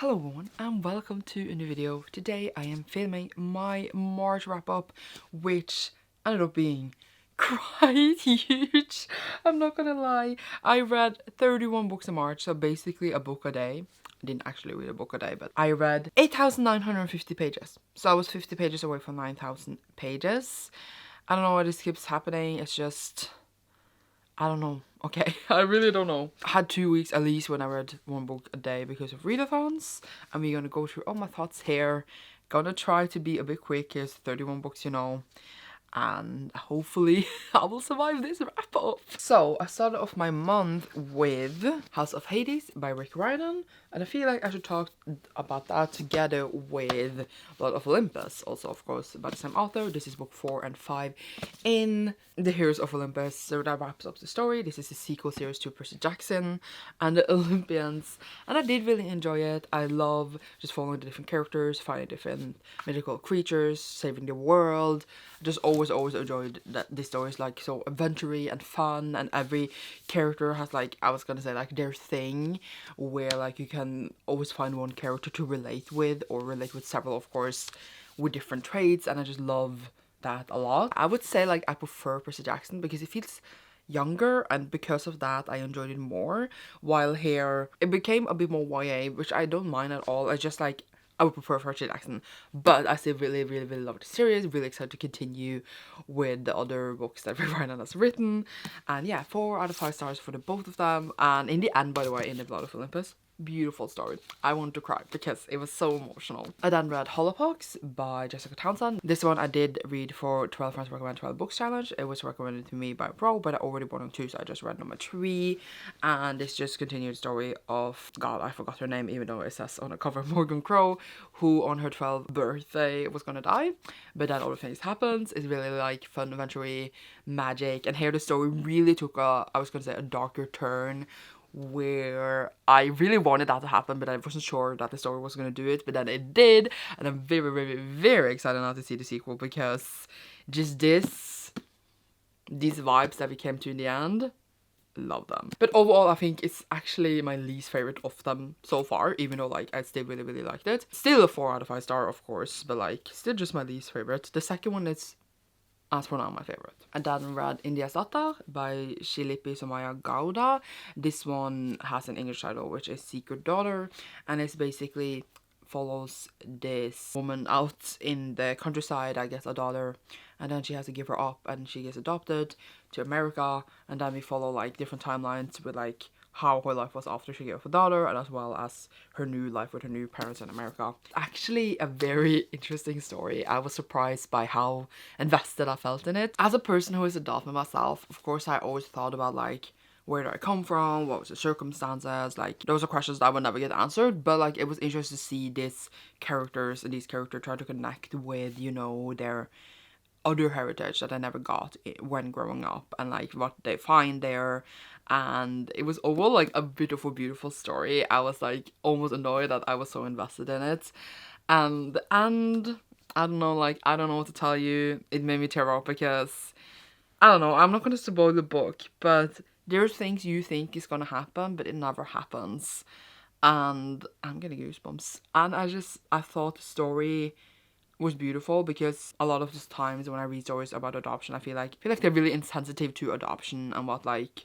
Hello everyone and welcome to a new video. Today I am filming my March wrap up, which ended up being quite huge. I'm not gonna lie. I read 31 books in March, so basically a book a day. I didn't actually read a book a day, but I read 8,950 pages. So I was 50 pages away from 9,000 pages. I don't know why this keeps happening. It's just, I don't know. Okay, I really don't know. I had 2 weeks at least when I read one book a day because of readathons, and we're gonna go through all my thoughts here. Gonna try to be a bit quick. Here's 31 books, and hopefully I will survive this wrap up. So I started off my month with House of Hades by Readathon, and I feel like I should talk about that together with Blood of Olympus, also of course by the same author. This is book 4 and 5 in the Heroes of Olympus, so that wraps up the story. This is a sequel series to Percy Jackson and the Olympians, and I did really enjoy it. I love just following the different characters, finding different mythical creatures, saving the world. Just always enjoyed that this story is like so adventure-y and fun, and every character has like, I was gonna say, like their thing where like you can always find one character to relate with, or relate with several, of course, with different traits, and I just love that a lot. I would say like I prefer Percy Jackson because it feels younger, and because of that I enjoyed it more, while here it became a bit more YA, which I don't mind at all. I just like, I would prefer Percy Jackson, but I still really love the series. Really excited to continue with the other books that Readathon has written, and yeah, 4 out of 5 stars for the both of them. And in the end, by the way, in the Blood of Olympus, beautiful story. I wanted to cry because it was so emotional. I then read Hollowpox by Jessica Townsend. This one I did read for 12 Friends Recommend 12 Books Challenge. It was recommended to me by a pro, but I already bought them 2, so I just read number 3. And it's just continued story of, God, I forgot her name, even though it says on the cover Morgan Crow, who on her 12th birthday was gonna die. But then all the things happens. It's really like fun, adventure-y, magic, and here the story really took a, I was gonna say, a darker turn, where I really wanted that to happen, but I wasn't sure that the story was going to do it, but then it did, and I'm very excited now to see the sequel, because just these vibes that we came to in the end, love them. But overall I think it's actually my least favorite of them so far, even though like I still really liked it. Still a 4 out of 5 star, of course, but like still just my least favorite. The second one is, as for now, my favorite. And then read India's Datter by Shilpi Somaya Gowda. This one has an English title, which is Secret Daughter, and it's basically follows this woman out in the countryside, I guess a daughter, and then she has to give her up, and she gets adopted to America, and then we follow like different timelines with like how her life was after she gave up a daughter, and as well as her new life with her new parents in America. Actually a very interesting story. I was surprised by how invested I felt in it. As a person who is adopted myself, of course I always thought about like, where did I come from, what was the circumstances, like those are questions that would never get answered, but like it was interesting to see these characters try to connect with, their other heritage that I never got when growing up, and like what they find there. And it was overall like a beautiful story. I was like almost annoyed that I was so invested in it, and I don't know, like I don't know what to tell you. It made me tear up because I don't know, I'm not gonna spoil the book, but there's things you think is gonna happen but it never happens, and I'm getting goosebumps. And I thought the story was beautiful, because a lot of the times when I read stories about adoption, I feel like they're really insensitive to adoption and what, like,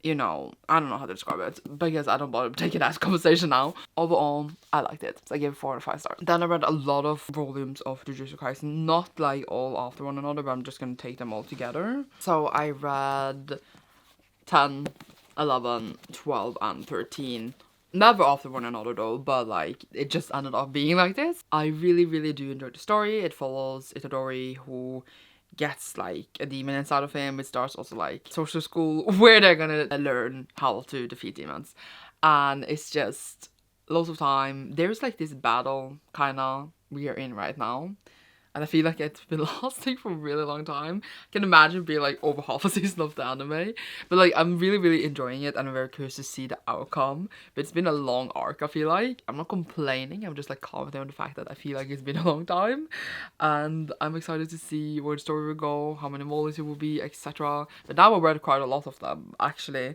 I don't know how to describe it, because I don't bother taking that conversation now. Overall, I liked it, so I gave it 4 out of 5 stars. Then I read a lot of volumes of Jujutsu Kaisen, not like all after one another, but I'm just gonna take them all together. So I read 10, 11, 12, and 13. Never after one another though, but like it just ended up being like this. I really do enjoy the story. It follows Itadori, who gets like a demon inside of him. It starts also like social school where they're gonna learn how to defeat demons, and it's just lots of time. There's like this battle kinda we are in right now, and I feel like it's been lasting for a really long time. I can imagine being like over half a season of the anime. But like I'm really enjoying it, and I'm very curious to see the outcome. But it's been a long arc, I feel like. I'm not complaining, I'm just like commenting on the fact that I feel like it's been a long time. And I'm excited to see where the story will go, how many volumes it will be, etc. But now I've read quite a lot of them, actually.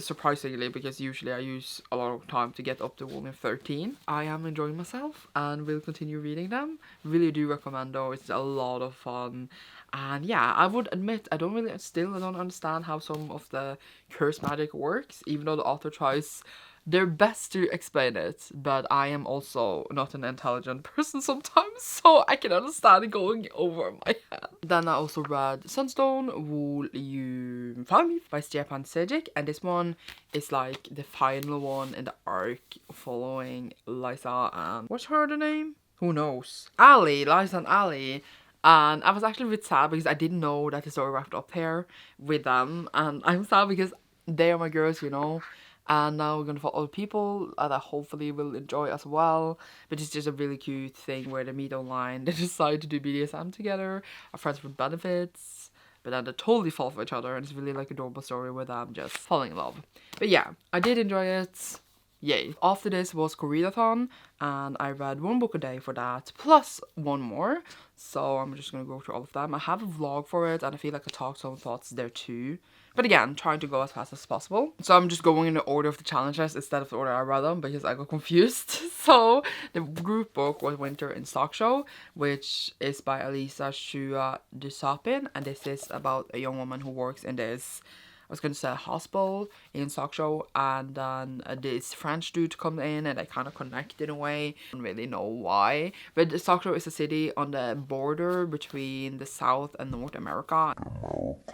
surprisingly, because usually I use a lot of time to get up to volume 13. I am enjoying myself and will continue reading them. Really do recommend though, it's a lot of fun. And yeah, I would admit I don't understand how some of the curse magic works, even though the author tries their best to explain it, but I am also not an intelligent person sometimes, so I can understand it going over my head. Then I also read Sunstone Volume 5 by Stepan Sejic, and this one is like the final one in the arc following Liza and what's her other name? Who knows? Liza and Ali. And I was actually a bit sad because I didn't know that the story wrapped up here with them, and I'm sad because they are my girls, you know. And now we're gonna follow other people that I hopefully will enjoy as well. But it's just a really cute thing where they meet online, they decide to do BDSM together, are friends with benefits, but then they totally fall for each other, and it's really like a normal story where them just falling in love. But yeah, I did enjoy it. Yay. After this was Koreadathon, and I read one book a day for that, plus one more. So I'm just gonna go through all of them. I have a vlog for it, and I feel like I talked some thoughts there too. But again, trying to go as fast as possible. So I'm just going in the order of the challenges instead of the order I read them because I got confused. So the group book was Winter in Sokcho, which is by Elisa Shua Dusapin, and this is about a young woman who works in this, I was going to say, a hospital in Sokcho, and then this French dude comes in and they kind of connect in a way. I don't really know why, but Sokcho is a city on the border between the South and North America.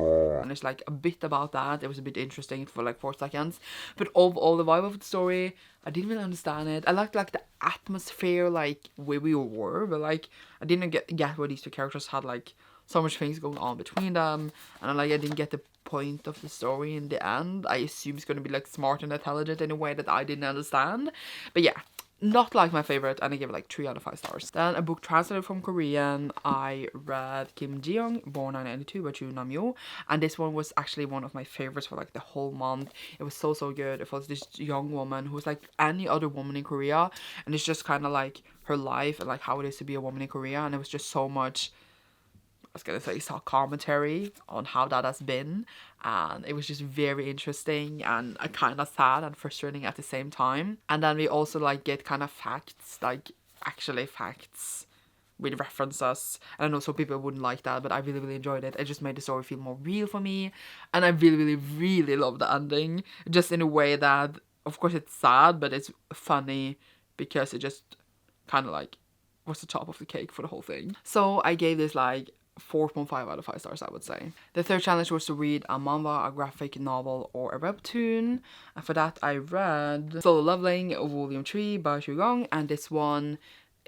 And it's like a bit about that. It was a bit interesting for like 4 seconds, but overall the vibe of the story, I didn't really understand it. I liked like the atmosphere, like where we were, but like I didn't get where these two characters had like so much things going on between them, and I didn't get the point of the story in the end. I assume it's going to be like smart and intelligent in a way that I didn't understand. But yeah, not like my favorite, and I give it like 3 out of 5 stars. Then a book translated from Korean, I read Kim Jiyoung, Born 1992 by Chu Namyo, and this one was actually one of my favorites for like the whole month. It was so good. It was this young woman who was like any other woman in Korea, and it's just kind of like her life and like how it is to be a woman in Korea, and it was just so much, I was gonna say, saw commentary on how that has been, and it was just very interesting and kind of sad and frustrating at the same time. And then we also like get kind of facts, like actually facts with references. And I know some people wouldn't like that, but I really enjoyed it. It just made the story feel more real for me, and I really love the ending, just in a way that, of course, it's sad, but it's funny because it just kind of like was the top of the cake for the whole thing. So I gave this like 4.5 out of 5 stars, I would say. The third challenge was to read a manga, a graphic novel, or a webtoon. And for that, I read Solo Leveling Volume 3 by Jiyoung, and this one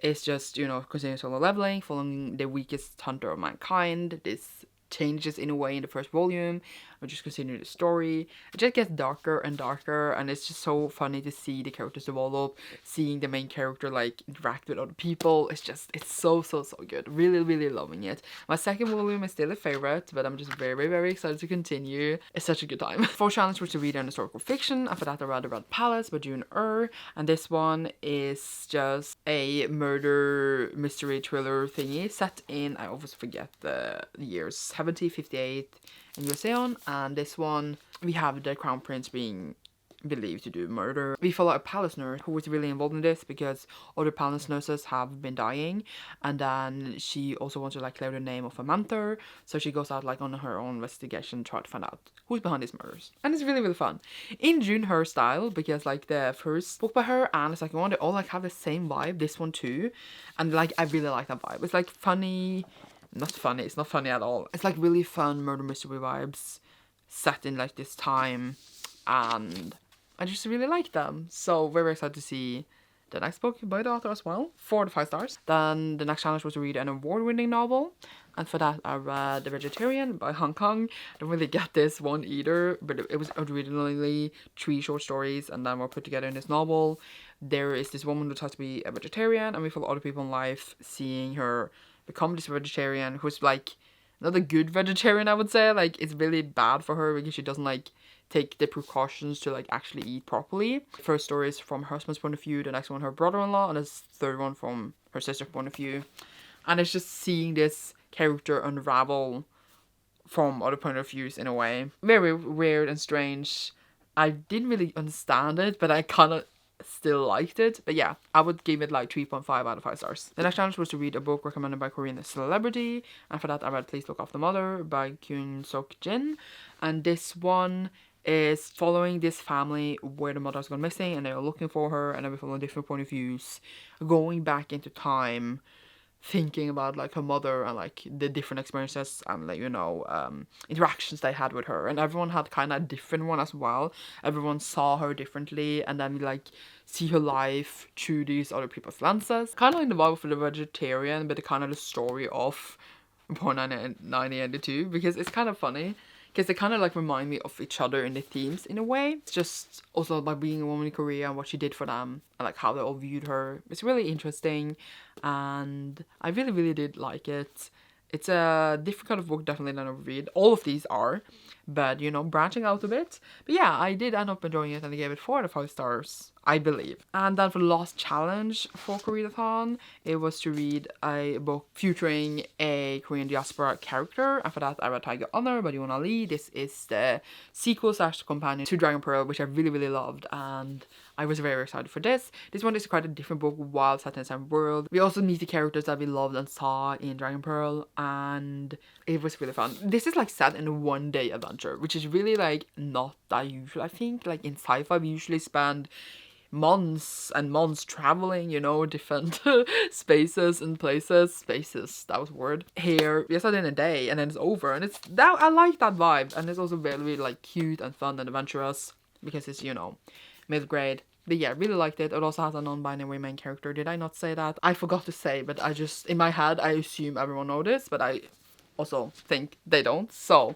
is just, you know, continuing solo leveling, following the weakest hunter of mankind. This changes in a way in the first volume, or just continue the story. It just gets darker and darker, and it's just so funny to see the characters develop, seeing the main character like interact with other people. It's so good. Really loving it. My second volume is still a favorite, but I'm just very excited to continue. It's such a good time. Fourth challenge was to read an historical fiction. After that, I read The Red Palace by June, and this one is just a murder mystery thriller thingy set in, I always forget the years, 1758 in Joseon, and this one we have the crown prince being believed to do murder. We follow a palace nurse who was really involved in this because other palace nurses have been dying, and then she also wants to like clear the name of a mentor, so she goes out like on her own investigation, try to find out who's behind these murders, and it's really fun in June her style, because like the first book by her and the second one, they all like have the same vibe, this one too, and like I really like that vibe. It's like funny, not funny, it's not funny at all, it's like really fun murder mystery vibes set in like this time, and I just really like them. So very excited to see the next book by the author as well. 4 out of 5 stars. Then the next challenge was to read an award-winning novel, and for that I read The Vegetarian by Hong Kong. I don't really get this one either, but it was originally 3 short stories and then were put together in this novel. There is this woman who tries to be a vegetarian, and we follow other people in life seeing her become this vegetarian, who's like not a good vegetarian, I would say. Like it's really bad for her because she doesn't like take the precautions to like actually eat properly. First story is from her husband's point of view, the next one her brother-in-law, and the third one from her sister's point of view. And it's just seeing this character unravel from other point of views in a way. Very weird and strange, I didn't really understand it, but I kind of still liked it. But yeah, I would give it like 3.5 out of 5 stars. The next challenge was to read a book recommended by Korean celebrity, and for that I read Please Look After Mother by Kyun Sok Jin. And this one is following this family where the mother's gone missing and they're looking for her, and then we follow different point of views going back into time, thinking about like her mother and like the different experiences and like, you know, interactions they had with her, and everyone had kind of a different one as well. Everyone saw her differently, and then we like see her life through these other people's lenses, kind of like the vibe for the vegetarian, but the kind of the story of Born 1992, because it's kind of funny because they kind of like remind me of each other in the themes in a way. It's just also about being a woman in Korea and what she did for them and like how they all viewed her. It's really interesting, and I really did like it. It's a different kind of book definitely than I read. All of these are, but you know, branching out a bit. But yeah, I did end up enjoying it and I gave it 4 out of 5 stars, I believe. And then for the last challenge for Koreadathon, it was to read a book featuring a Korean diaspora character, and for that I read Tiger Honor by Yoon Ali. This is the sequel / companion to Dragon Pearl, which I really loved, and I was very excited for this. This one is quite a different book while set in the same world. We also meet the characters that we loved and saw in Dragon Pearl, and it was really fun. This is like set in a one-day adventure, which is really like not that usual. I think like in sci-fi we usually spend months and months traveling, you know, different spaces and places. That was a word. Here we started in a day and then it's over, and it's that I like that vibe, and it's also very like cute and fun and adventurous because it's, you know, middle grade. But yeah, really liked it. It also has a non-binary main character. Did I not say that? I forgot to say, but I just, in my head, I assume everyone knows this, but I also think they don't. So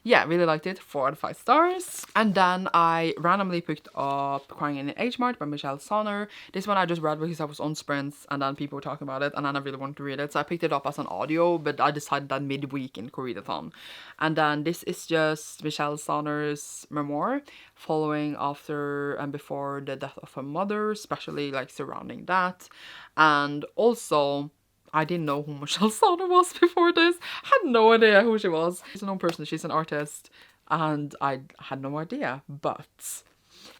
yeah, really liked it. 4 out of 5 stars. And then I randomly picked up Crying in H Mart by Michelle Sonner. This one I just read because I was on sprints and then people were talking about it and then I really wanted to read it. So I picked it up as an audio, but I decided that midweek in Koreadathon. And then this is just Michelle Sonner's memoir following after and before the death of her mother, especially like surrounding that. And also, I didn't know who Michelle Sonner was before this. I had no idea who she was. She's a known person, she's an artist, and I had no idea. But,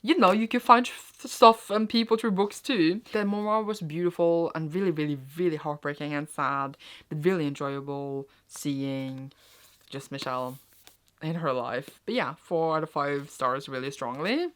you know, you can find stuff and people through books too. The memoir was beautiful and really heartbreaking and sad, but really enjoyable seeing just Michelle in her life. But yeah, 4 out of 5 stars really strongly.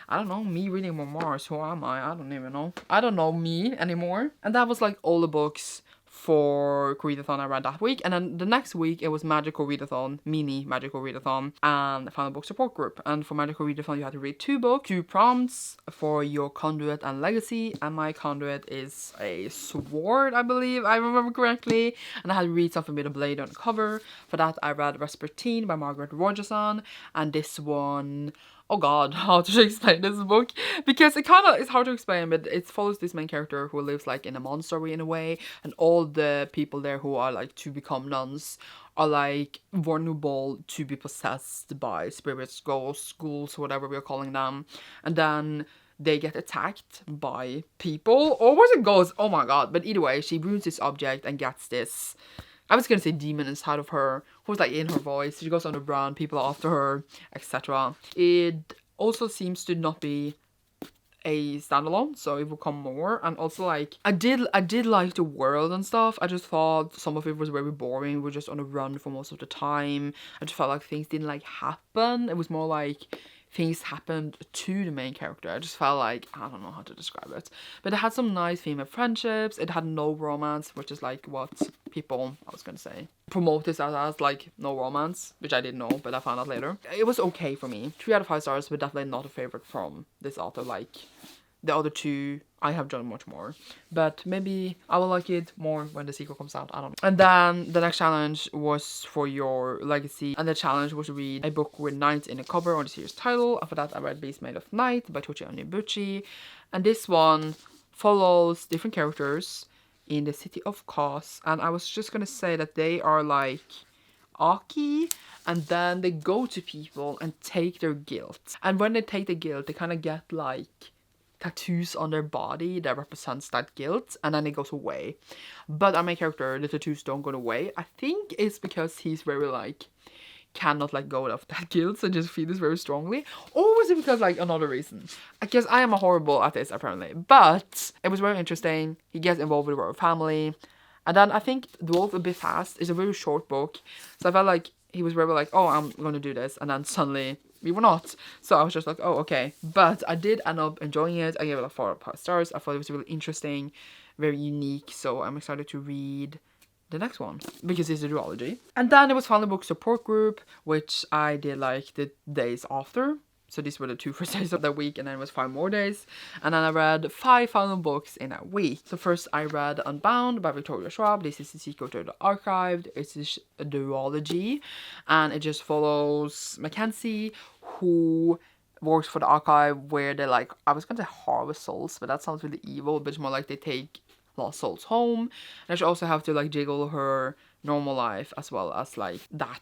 I don't know, me reading memoirs, who am I? I don't even know. I don't know me anymore. And that was like all the books for Koreadathon I read that week. And then the next week it was Magical Readathon, mini Magical Readathon, and Final Book Support Group. And for Magical Readathon you had to read 2 books, 2 prompts for your Conduit and Legacy, and my Conduit is a sword, I believe, I remember correctly, and I had to read something with a blade on the cover. For that I read Vespertine by Margaret Rogerson, and this one, oh god, how to explain this book, because it kind of is hard to explain, but it follows this main character who lives like in a monastery in a way, and all the people there who are like to become nuns are like vulnerable to be possessed by spirits, ghosts, ghouls, whatever we're calling them, and then they get attacked by people, or was it ghosts? Oh my god. But either way, she ruins this object and gets this, I was gonna say demon inside of her, who's like in her voice. She goes on the run, people are after her, etc. It also seems to not be a standalone, so it will come more. And also like I did like the world and stuff. I just thought some of it was very boring. We're just on a run for most of the time. I just felt like things didn't like happen. It was more like things happened to the main character. I just felt like, I don't know how to describe it, but it had some nice female friendships. It had no romance, which is like what people, I was gonna say, promote this as like no romance, which I didn't know, but I found out later. It was okay for me. 3 out of 5 stars, but definitely not a favorite from this author. Like the other 2 I have done much more, but maybe I will like it more when the sequel comes out, I don't know. And then the next challenge was for your Legacy, and the challenge was to read a book with knights in the cover on the series title. After that I read Beast Made of Night by Tochi Onyebuchi, and this one follows different characters in the city of Kos, and I was just gonna say that they are like Aki, and then they go to people and take their guilt, and when they take the guilt they kind of get like tattoos on their body that represents that guilt, and then it goes away. But our main character, the tattoos don't go away. I think it's because he's very like cannot let go of that guilt, so just feel this very strongly. Or was it because like another reason? I guess I am horrible at this apparently, but it was very interesting. He gets involved with the royal family, and then I think The Wolf a Bit Fast is a very short book, so I felt like he was very like, oh, I'm gonna do this, and then suddenly we were not. So I was just like, oh, okay. But I did end up enjoying it. I gave it like 4 out of 5 stars. I thought it was really interesting, very unique. So I'm excited to read the next one because it's a duology. And then it was finally book support group, which I did like the days after. So these were the 2 first days of the week, and then it was 5 more days. And then I read 5 final books in a week. So first I read Unbound by Victoria Schwab. This is the sequel to The Archived. It's a duology, and it just follows Mackenzie, who works for the archive, where they like, I was gonna say harvest souls, but that sounds really evil, but it's more like they take lost souls home. And she also have to like jiggle her normal life as well as like that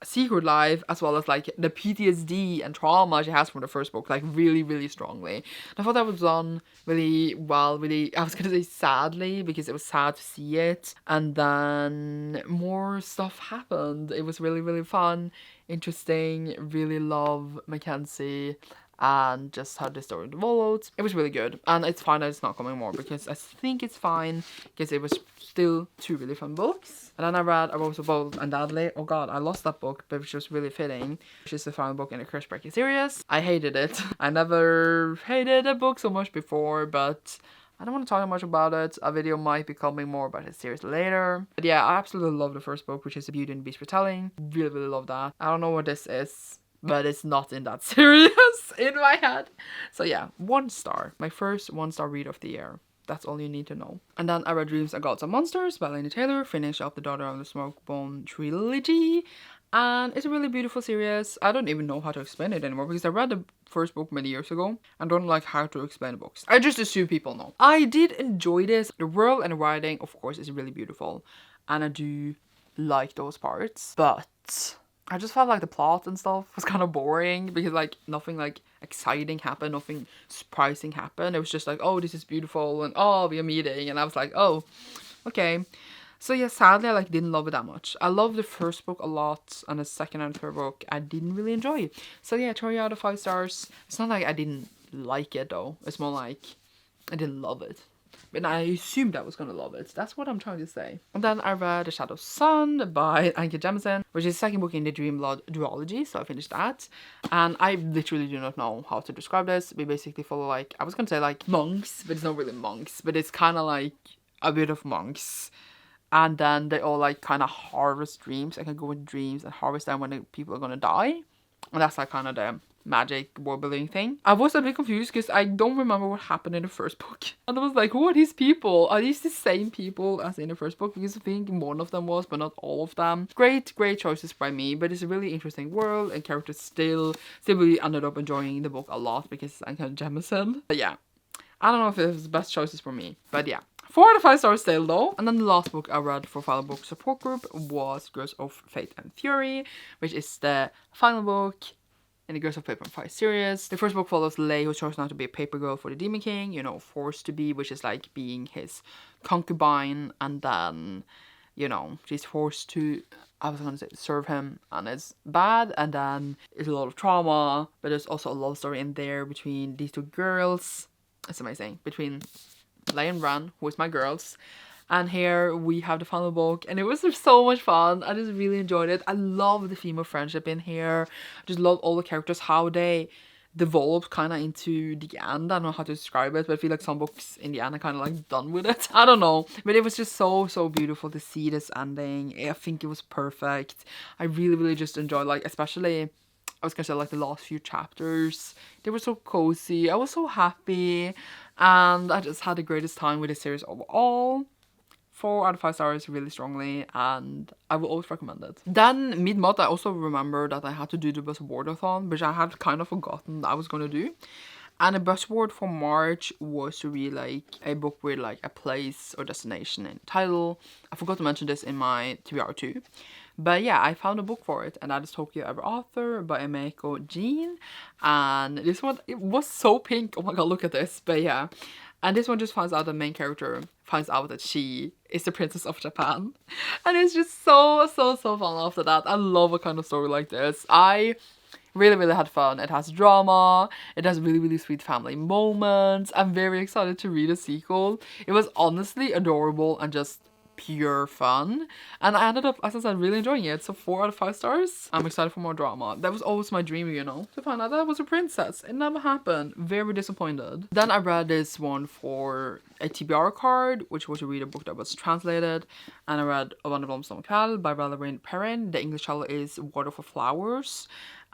secret life, as well as like the PTSD and trauma she has from the first book, like really, really strongly. And I thought that was done really well, really, I was gonna say sadly, because it was sad to see it. And then more stuff happened. It was really, really fun, interesting, really love Mackenzie and just how the story developed. It was really good, and it's fine that it's not coming more, because I think it's fine because it was still 2 really fun books. And then I read A Rose of Bold and Dudley. Oh god, I lost that book, but which was really fitting, which is the final book in the Curse Breaking series. I hated it. I never hated a book so much before, but I don't want to talk much about it. A video might be coming more about this series later. But yeah, I absolutely love the first book, which is The Beauty and the Beast retelling. Really, really love that. I don't know what this is, but it's not in that series in my head. So yeah, 1 star. My first 1-star read of the year. That's all you need to know. And then I read Dreams and Gods and Monsters by Laini Taylor. Finished up the Daughter of the Smokebone trilogy. And it's a really beautiful series. I don't even know how to explain it anymore, because I read the first book many years ago and don't like how to explain books. I just assume people know. I did enjoy this. The world and the writing, of course, is really beautiful, and I do like those parts, but I just felt like the plot and stuff was kind of boring, because like nothing like exciting happened, nothing surprising happened. It was just like, oh, this is beautiful, and oh, we are meeting, and I was like, oh, okay. So yeah, sadly I like didn't love it that much. I loved the first book a lot, and the second and third book I didn't really enjoy. So yeah, 3 out of 5 stars. It's not like I didn't like it though. It's more like I didn't love it. But I assumed I was gonna love it. That's what I'm trying to say. And then I read The Shadow Sun by Anke Jemisin, which is the second book in the Dream Blood duology, so I finished that. And I literally do not know how to describe this. We basically follow like, I was gonna say like monks, but it's not really monks, but it's kind of like a bit of monks. And then they all like kind of harvest dreams. I can go into dreams and harvest them when the people are gonna die. And that's like kind of the magic world building thing. I was a bit confused because I don't remember what happened in the first book. And I was like, who are these people? Are these the same people as in the first book? Because I think one of them was, but not all of them. Great choices by me, but it's a really interesting world, and characters still really ended up enjoying the book a lot because I'm kind of Jemisin. But yeah, I don't know if it was the best choices for me, but yeah. 4 out of 5 stars still though. And then the last book I read for final book support group was Girls of Fate and Fury, which is the final book in the Girls of Paper and Fire series. The first book follows Lei, who chose not to be a paper girl for the Demon King, you know, forced to be, which is like being his concubine, and then, you know, she's forced to, I was gonna say, serve him, and it's bad, and then there's a lot of trauma, but there's also a love story in there between these 2 girls. It's amazing. Between Lei and Ran, who is my girls. And here we have the final book, and it was just so much fun. I just really enjoyed it. I love the theme of friendship in here. I just love all the characters, how they developed kind of into the end. I don't know how to describe it, but I feel like some books in the end are kind of like done with it. I don't know, but it was just so beautiful to see this ending. I think it was perfect. I really just enjoyed, like, especially, I was gonna say, like, the last few chapters. They were so cozy. I was so happy, and I just had the greatest time with the series overall. 4 out of 5 stars, really strongly, and I will always recommend it. Then mid-month I also remember that I had to do the Vespertine, which I had kind of forgotten I was gonna do. And the buzzword for March was to read like a book with like a place or destination in the title. I forgot to mention this in my TBR too. But yeah, I found a book for it, and that is Tokyo Ever Author by Emeko Jean. And this one, it was so pink. Oh my god, look at this. But yeah, And this one just finds out the main character finds out that she is the princess of Japan. And it's just so fun after that. I love a kind of story like this. I really had fun. It has drama, it has really sweet family moments. I'm very excited to read a sequel. It was honestly adorable and just pure fun, and I ended up, as I said, really enjoying it. So 4 out of 5 stars. I'm excited for more drama. That was always my dream, you know, to find out that I was a princess. It never happened. Very disappointed. Then I read this one for a TBR card, which was to read a book that was translated, and I read Vanne, blomster by Valerie Perrin. The English title is Water for Flowers.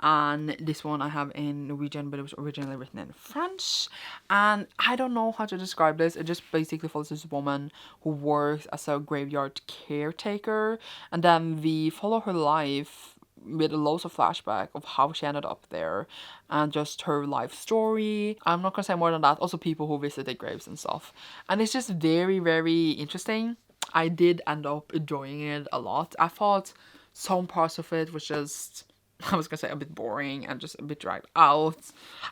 And this one I have in Norwegian, but it was originally written in French. And I don't know how to describe this. It just basically follows this woman who works as a graveyard caretaker, and then we follow her life with loads of flashback of how she ended up there and just her life story. I'm not gonna say more than that. Also people who visited graves and stuff. And it's just very interesting. I did end up enjoying it a lot. I thought some parts of it was just, I was gonna say, a bit boring and just a bit dragged out.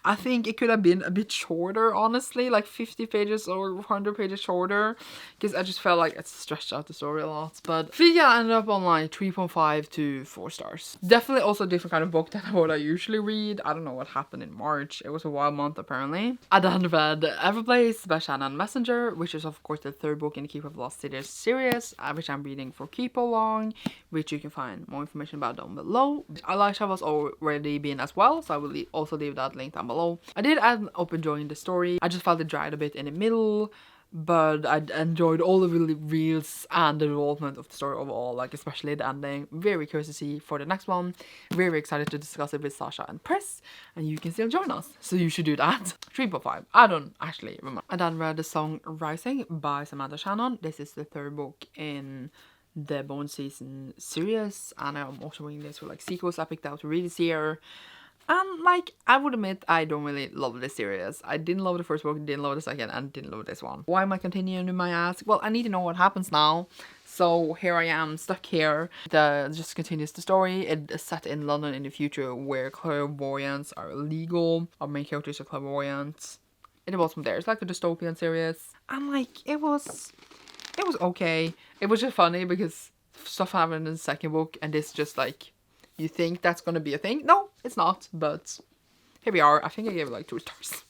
I think it could have been a bit shorter, honestly, like 50 pages or 100 pages shorter, because I just felt like it stretched out the story a lot. But Figa ended up on like 3.5 to 4 stars. Definitely also a different kind of book than what I usually read. I don't know what happened in March. It was a wild month apparently. I then read Everblaze by Shannon Messenger, which is of course the 3rd book in the Keep of Lost Cities series, which I'm reading for KEEPERALONG, which you can find more information about down below. I like was already been as well, so I will also leave that link down below. I did end up enjoying the story. I just felt it dragged a bit in the middle, but I enjoyed all the reels and the development of the story overall, like especially the ending. Very curious to see for the next one. Very excited to discuss it with Sasha and Chris, and you can still join us, so you should do that. 3.5. I don't actually remember. I then read the song Rising by Samantha Shannon. This is the 3rd book in the Bone Season series, and I'm also reading this for like sequels I picked out to read this year. And like, I would admit I don't really love this series. I didn't love the 1st book, didn't love the 2nd, and didn't love this one. Why am I continuing, you might ask? Well, I need to know what happens now. So here I am, stuck here. Just continues the story. It is set in London in the future where clairvoyants are illegal. Our main characters are clairvoyants. It was from there. It's like a dystopian series. And like, it was okay. It was just funny because stuff happened in the 2nd book, and this just like, you think that's gonna be a thing. No, it's not, but here we are. I think I gave it like 2 stars.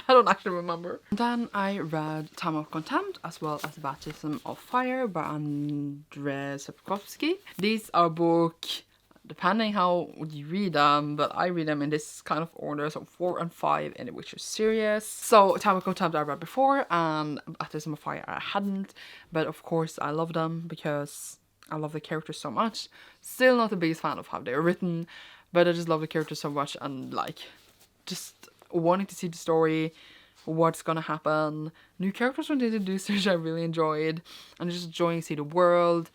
I don't actually remember. Then I read Time of Contempt as well as Baptism of Fire by Andrzej Sapkowski. These are books, depending how you read them, but I read them in this kind of order, so 4 and 5 in the Witcher series. So Time of Contempt I read before, and Baptism of Fire I hadn't, but of course I love them because I love the characters so much. Still not the biggest fan of how they're written, but I just love the characters so much, and like, just wanting to see the story, what's gonna happen. New characters were introduced, which I really enjoyed, and just enjoying to see the world.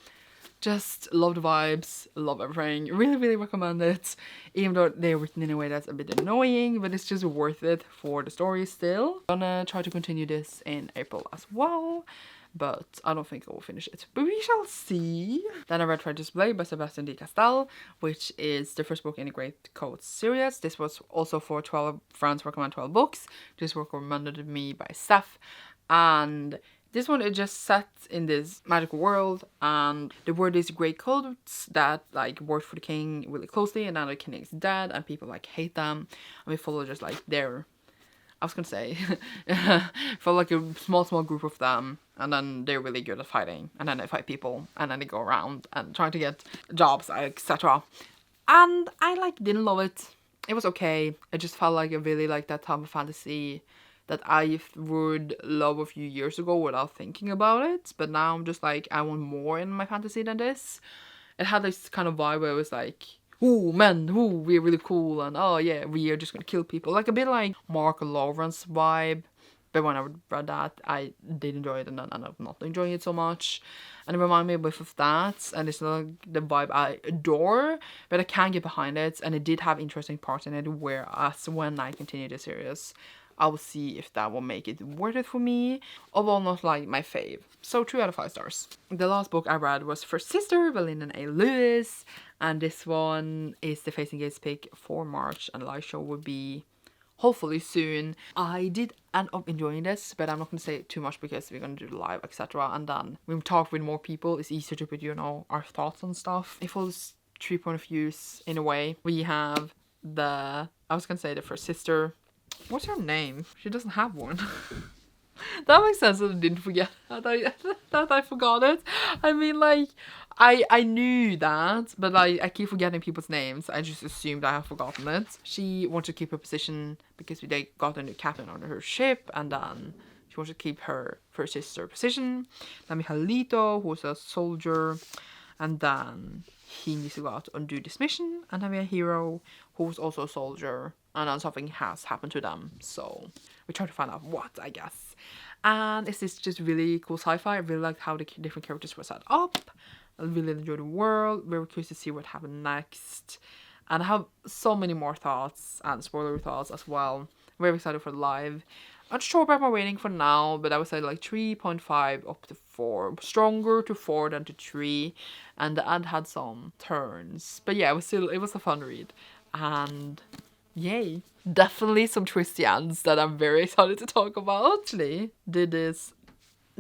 Just love the vibes, love everything. Really recommend it, even though they're written in a way that's a bit annoying, but it's just worth it for the story still. I'm gonna try to continue this in April as well, but I don't think I will finish it, but we shall see. Then I read Traitor's Blade by Sebastian de Castell, which is the 1st book in the Great Coat series. This was also for 12 friends recommend 12 books. This was recommended to me by Steph, and this one is just set in this magical world, and there were these great coats that like worked for the king really closely, and now the king is dead and people like hate them, and we follow just like their, I was gonna say, for like a small group of them, and then they're really good at fighting, and then they fight people, and then they go around and try to get jobs, etc. And I like didn't love it. It was okay. It just felt like I really like that type of fantasy that I would love a few years ago without thinking about it, but now I'm just like, I want more in my fantasy than this. It had this kind of vibe where it was like, ooh, men, ooh, we're really cool, and oh yeah, we are just gonna kill people. Like a bit like Mark Lawrence vibe. But when I read that, I did enjoy it, and then I ended up not enjoying it so much. And it reminded me a bit of that, and it's not the vibe I adore, but I can get behind it, and it did have interesting parts in it, whereas when I continue the series, I will see if that will make it worth it for me, although not like my fave. So 2 out of 5 stars. The last book I read was First Sister by Lyndon A. Lewis, and this one is the Facing Gates pick for March, and the live show would be hopefully soon. I did end up enjoying this, but I'm not gonna say too much because we're gonna do the live, etc. And then when we talk with more people, it's easier to put, you know, our thoughts on stuff. It follows 3 point of views in a way. We have I was gonna say the first sister. What's her name? She doesn't have one. That makes sense that I didn't forget that I forgot it. I mean, like, I knew that, but I keep forgetting people's names. I just assumed I have forgotten it. She wants to keep her position because they got a new captain on her ship, and then she wants to keep her first sister position. Then we have Lito, who's a soldier, and then he needs to go out and do this mission. And then we have Hero, who's also a soldier, and then something has happened to them. So we try to find out what, I guess. And it's this just really cool sci-fi. I really liked how the different characters were set up. I really enjoyed the world. Very curious to see what happened next. And I have so many more thoughts and spoiler thoughts as well. Very excited for the live. I'm not sure about my rating for now, but I would say like 3.5 up to 4. Stronger to 4 than to 3. And the ad had some turns. But yeah, it was a fun read. And yay. Definitely some twisty ends that I'm very excited to talk about. Actually, did this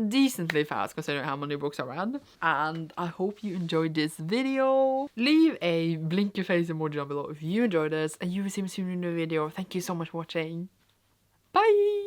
decently fast considering how many books I read. And I hope you enjoyed this video. Leave a blink your face emoji down below if you enjoyed this. And you will see me soon in the video. Thank you so much for watching. Bye!